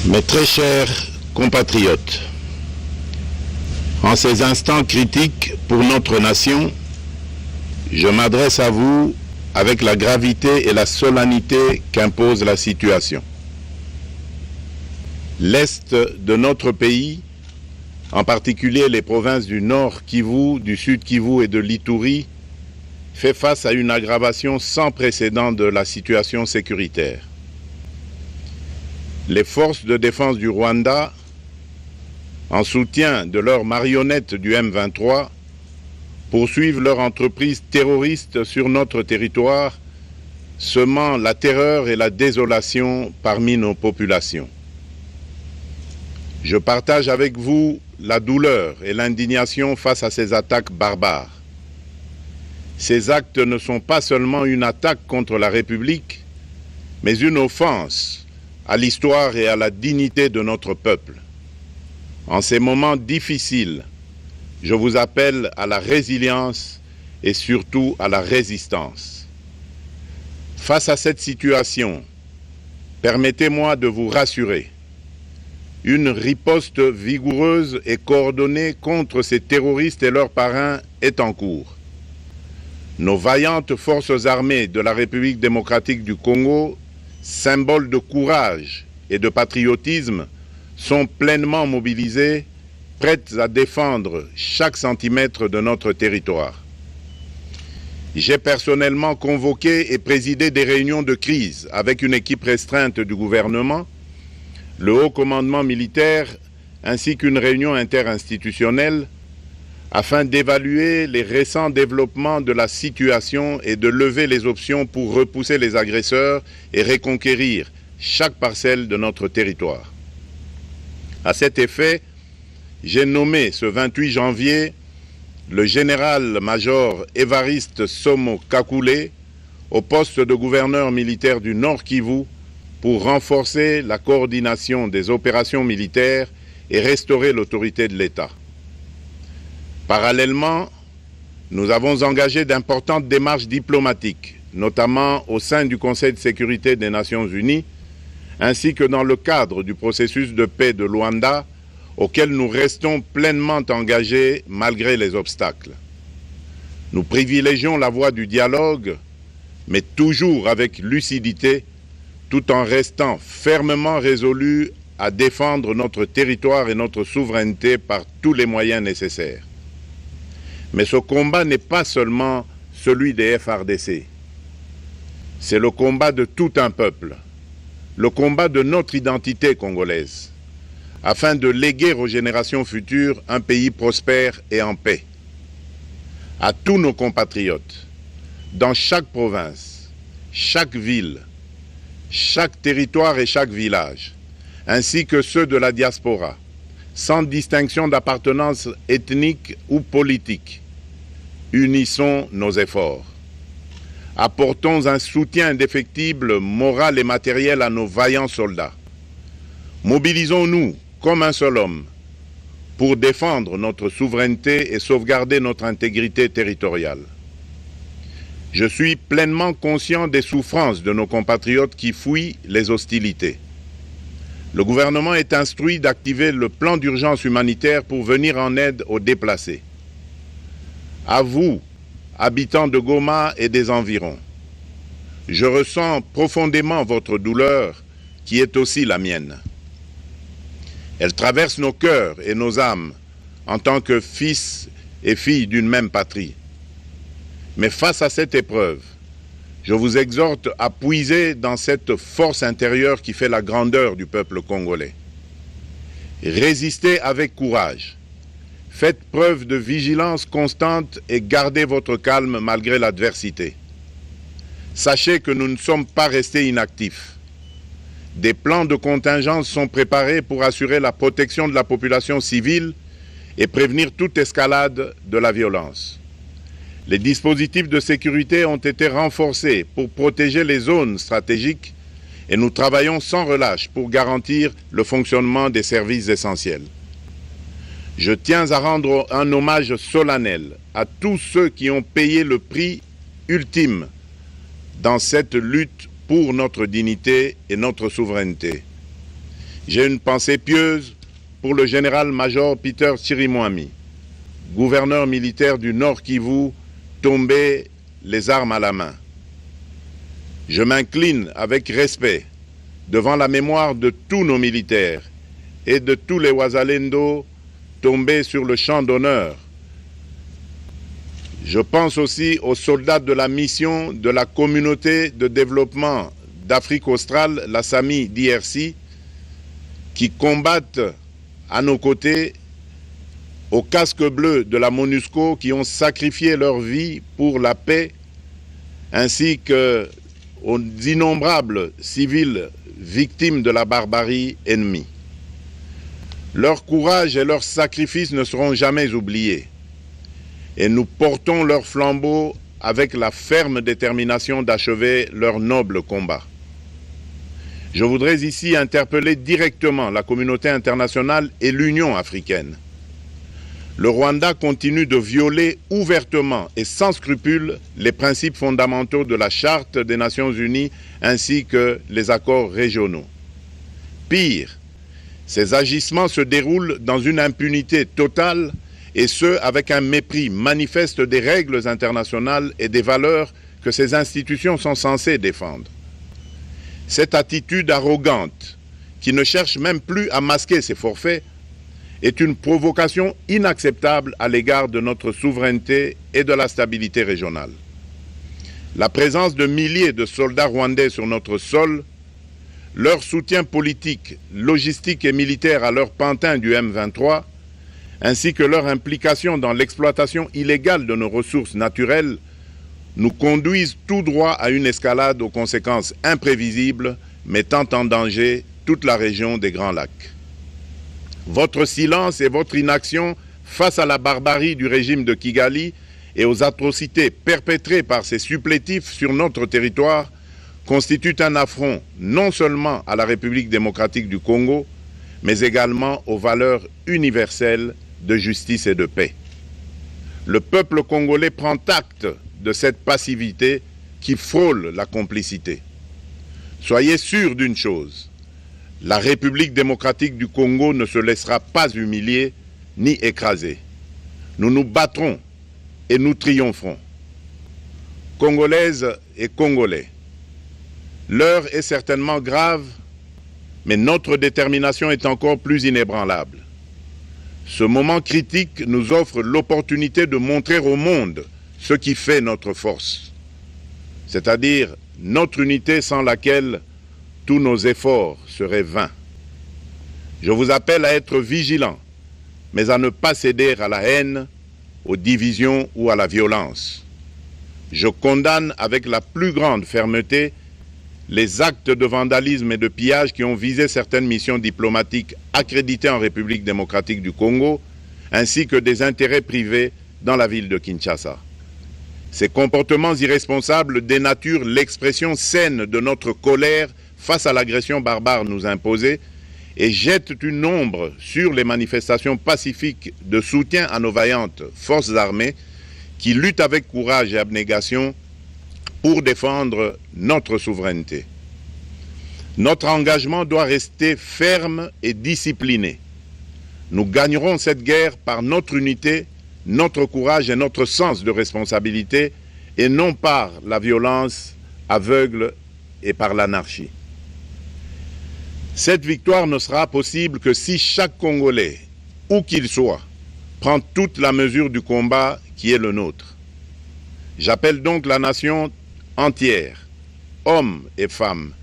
Mes très chers compatriotes, en ces instants critiques pour notre nation, je m'adresse à vous avec la gravité et la solennité qu'impose la situation. L'Est de notre pays, en particulier les provinces du Nord Kivu, du Sud Kivu et de l'Ituri, fait face à une aggravation sans précédent de la situation sécuritaire. Les forces de défense du Rwanda, en soutien de leurs marionnettes du M23, poursuivent leur entreprise terroriste sur notre territoire, semant la terreur et la désolation parmi nos populations. Je partage avec vous la douleur et l'indignation face à ces attaques barbares. Ces actes ne sont pas seulement une attaque contre la République, mais une offense à l'histoire et à la dignité de notre peuple. En ces moments difficiles, je vous appelle à la résilience et surtout à la résistance. Face à cette situation, permettez-moi de vous rassurer. Une riposte vigoureuse et coordonnée contre ces terroristes et leurs parrains est en cours. Nos vaillantes forces armées de la République démocratique du Congo, symboles de courage et de patriotisme, sont pleinement mobilisées, prêtes à défendre chaque centimètre de notre territoire. J'ai personnellement convoqué et présidé des réunions de crise avec une équipe restreinte du gouvernement, le haut commandement militaire ainsi qu'une réunion interinstitutionnelle afin d'évaluer les récents développements de la situation et de lever les options pour repousser les agresseurs et reconquérir chaque parcelle de notre territoire. À cet effet, j'ai nommé ce 28 janvier le général-major Évariste Somo Kakule au poste de gouverneur militaire du Nord Kivu pour renforcer la coordination des opérations militaires et restaurer l'autorité de l'État. Parallèlement, nous avons engagé d'importantes démarches diplomatiques, notamment au sein du Conseil de sécurité des Nations Unies, ainsi que dans le cadre du processus de paix de Luanda, auquel nous restons pleinement engagés malgré les obstacles. Nous privilégions la voie du dialogue, mais toujours avec lucidité, tout en restant fermement résolus à défendre notre territoire et notre souveraineté par tous les moyens nécessaires. Mais ce combat n'est pas seulement celui des FARDC. C'est le combat de tout un peuple, le combat de notre identité congolaise, afin de léguer aux générations futures un pays prospère et en paix. À tous nos compatriotes, dans chaque province, chaque ville, chaque territoire et chaque village, ainsi que ceux de la diaspora, sans distinction d'appartenance ethnique ou politique, unissons nos efforts. Apportons un soutien indéfectible, moral et matériel à nos vaillants soldats. Mobilisons-nous comme un seul homme pour défendre notre souveraineté et sauvegarder notre intégrité territoriale. Je suis pleinement conscient des souffrances de nos compatriotes qui fuient les hostilités. Le gouvernement est instruit d'activer le plan d'urgence humanitaire pour venir en aide aux déplacés. À vous, habitants de Goma et des environs, je ressens profondément votre douleur qui est aussi la mienne. Elle traverse nos cœurs et nos âmes en tant que fils et filles d'une même patrie. Mais face à cette épreuve, je vous exhorte à puiser dans cette force intérieure qui fait la grandeur du peuple congolais. Résistez avec courage. Faites preuve de vigilance constante et gardez votre calme malgré l'adversité. Sachez que nous ne sommes pas restés inactifs. Des plans de contingence sont préparés pour assurer la protection de la population civile et prévenir toute escalade de la violence. Les dispositifs de sécurité ont été renforcés pour protéger les zones stratégiques et nous travaillons sans relâche pour garantir le fonctionnement des services essentiels. Je tiens à rendre un hommage solennel à tous ceux qui ont payé le prix ultime dans cette lutte pour notre dignité et notre souveraineté. J'ai une pensée pieuse pour le général-major Peter Chirimwami, gouverneur militaire du Nord Kivu, tombé les armes à la main. Je m'incline avec respect devant la mémoire de tous nos militaires et de tous les Wazalendo tombés sur le champ d'honneur. Je pense aussi aux soldats de la mission de la communauté de développement d'Afrique australe, la SAMI DRC, qui combattent à nos côtés, aux casques bleus de la MONUSCO, qui ont sacrifié leur vie pour la paix, ainsi qu'aux innombrables civils victimes de la barbarie ennemie. Leur courage et leur sacrifice ne seront jamais oubliés. Et nous portons leur flambeau avec la ferme détermination d'achever leur noble combat. Je voudrais ici interpeller directement la communauté internationale et l'Union africaine. Le Rwanda continue de violer ouvertement et sans scrupule les principes fondamentaux de la Charte des Nations Unies ainsi que les accords régionaux. Pire, ces agissements se déroulent dans une impunité totale et ce, avec un mépris manifeste des règles internationales et des valeurs que ces institutions sont censées défendre. Cette attitude arrogante, qui ne cherche même plus à masquer ses forfaits, est une provocation inacceptable à l'égard de notre souveraineté et de la stabilité régionale. La présence de milliers de soldats rwandais sur notre sol, leur soutien politique, logistique et militaire à leur pantin du M23, ainsi que leur implication dans l'exploitation illégale de nos ressources naturelles, nous conduisent tout droit à une escalade aux conséquences imprévisibles, mettant en danger toute la région des Grands Lacs. Votre silence et votre inaction face à la barbarie du régime de Kigali et aux atrocités perpétrées par ces supplétifs sur notre territoire constituent un affront non seulement à la République démocratique du Congo, mais également aux valeurs universelles de justice et de paix. Le peuple congolais prend acte de cette passivité qui frôle la complicité. Soyez sûrs d'une chose, la République démocratique du Congo ne se laissera pas humilier ni écraser. Nous nous battrons et nous triompherons. Congolaises et Congolais, l'heure est certainement grave, mais notre détermination est encore plus inébranlable. Ce moment critique nous offre l'opportunité de montrer au monde ce qui fait notre force, c'est-à-dire notre unité sans laquelle tous nos efforts seraient vains. Je vous appelle à être vigilants, mais à ne pas céder à la haine, aux divisions ou à la violence. Je condamne avec la plus grande fermeté les actes de vandalisme et de pillage qui ont visé certaines missions diplomatiques accréditées en République démocratique du Congo, ainsi que des intérêts privés dans la ville de Kinshasa. Ces comportements irresponsables dénaturent l'expression saine de notre colère face à l'agression barbare nous imposée et jettent une ombre sur les manifestations pacifiques de soutien à nos vaillantes forces armées qui luttent avec courage et abnégation pour défendre notre souveraineté. Notre engagement doit rester ferme et discipliné. Nous gagnerons cette guerre par notre unité, notre courage et notre sens de responsabilité, et non par la violence aveugle et par l'anarchie. Cette victoire ne sera possible que si chaque Congolais, où qu'il soit, prend toute la mesure du combat qui est le nôtre. J'appelle donc la nation entière, hommes et femmes,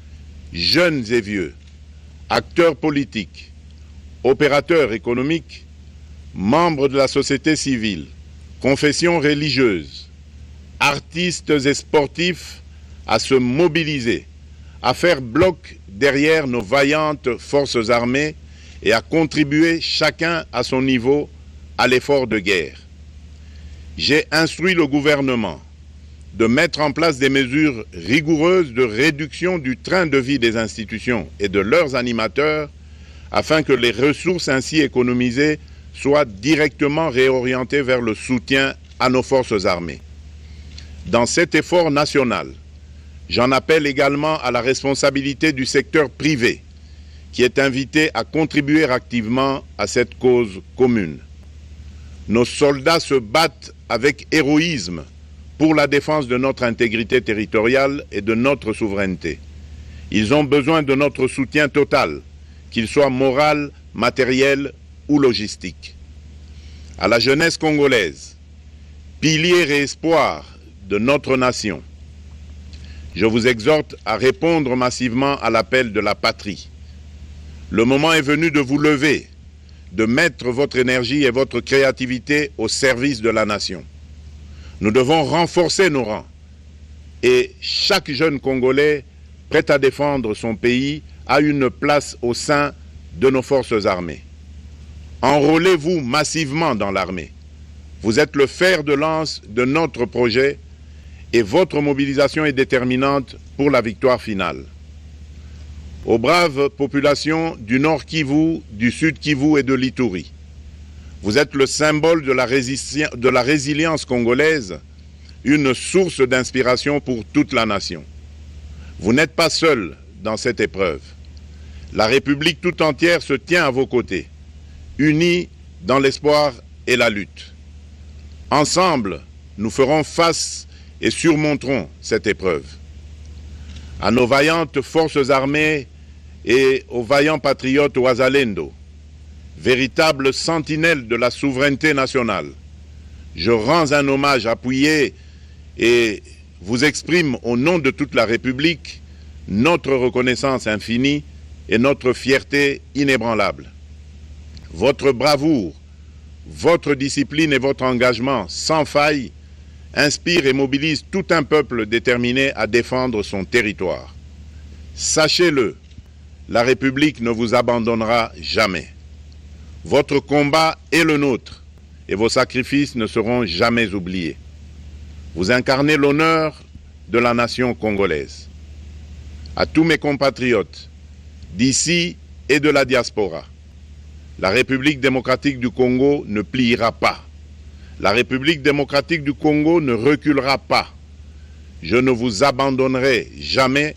jeunes et vieux, acteurs politiques, opérateurs économiques, membres de la société civile, confessions religieuses, artistes et sportifs à se mobiliser, à faire bloc derrière nos vaillantes forces armées et à contribuer chacun à son niveau à l'effort de guerre. J'ai instruit le gouvernement de mettre en place des mesures rigoureuses de réduction du train de vie des institutions et de leurs animateurs afin que les ressources ainsi économisées soient directement réorientées vers le soutien à nos forces armées. Dans cet effort national, j'en appelle également à la responsabilité du secteur privé qui est invité à contribuer activement à cette cause commune. Nos soldats se battent avec héroïsme pour la défense de notre intégrité territoriale et de notre souveraineté. Ils ont besoin de notre soutien total, qu'il soit moral, matériel ou logistique. À la jeunesse congolaise, pilier et espoir de notre nation, je vous exhorte à répondre massivement à l'appel de la patrie. Le moment est venu de vous lever, de mettre votre énergie et votre créativité au service de la nation. Nous devons renforcer nos rangs et chaque jeune Congolais prêt à défendre son pays a une place au sein de nos forces armées. Enrôlez-vous massivement dans l'armée. Vous êtes le fer de lance de notre projet et votre mobilisation est déterminante pour la victoire finale. Aux braves populations du Nord Kivu, du Sud Kivu et de l'Ituri, vous êtes le symbole de la résilience congolaise, une source d'inspiration pour toute la nation. Vous n'êtes pas seuls dans cette épreuve. La République tout entière se tient à vos côtés, unis dans l'espoir et la lutte. Ensemble, nous ferons face et surmonterons cette épreuve. À nos vaillantes forces armées et aux vaillants patriotes Wazalendo, véritables sentinelles de la souveraineté nationale, je rends un hommage appuyé et vous exprime au nom de toute la République notre reconnaissance infinie et notre fierté inébranlable. Votre bravoure, votre discipline et votre engagement sans faille inspirent et mobilisent tout un peuple déterminé à défendre son territoire. Sachez-le, la République ne vous abandonnera jamais. Votre combat est le nôtre et vos sacrifices ne seront jamais oubliés. Vous incarnez l'honneur de la nation congolaise. À tous mes compatriotes d'ici et de la diaspora, la République démocratique du Congo ne pliera pas. La République démocratique du Congo ne reculera pas. Je ne vous abandonnerai jamais.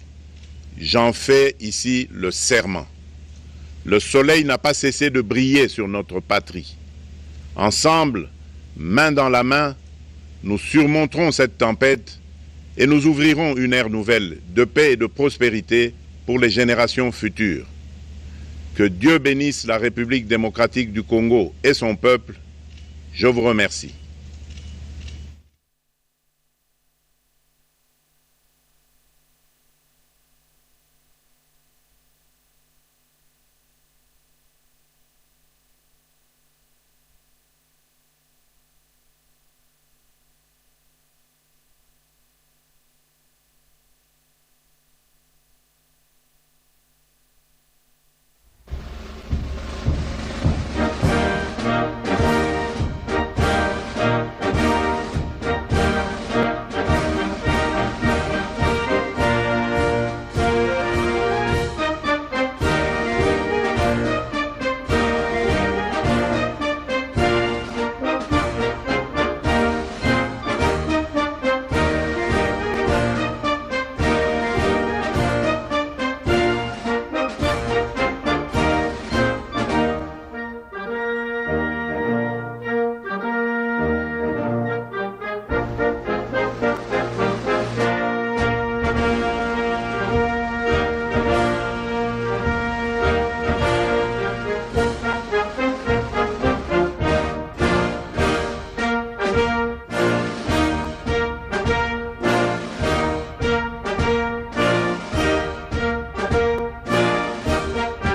J'en fais ici le serment. Le soleil n'a pas cessé de briller sur notre patrie. Ensemble, main dans la main, nous surmonterons cette tempête et nous ouvrirons une ère nouvelle de paix et de prospérité pour les générations futures. Que Dieu bénisse la République démocratique du Congo et son peuple. Je vous remercie.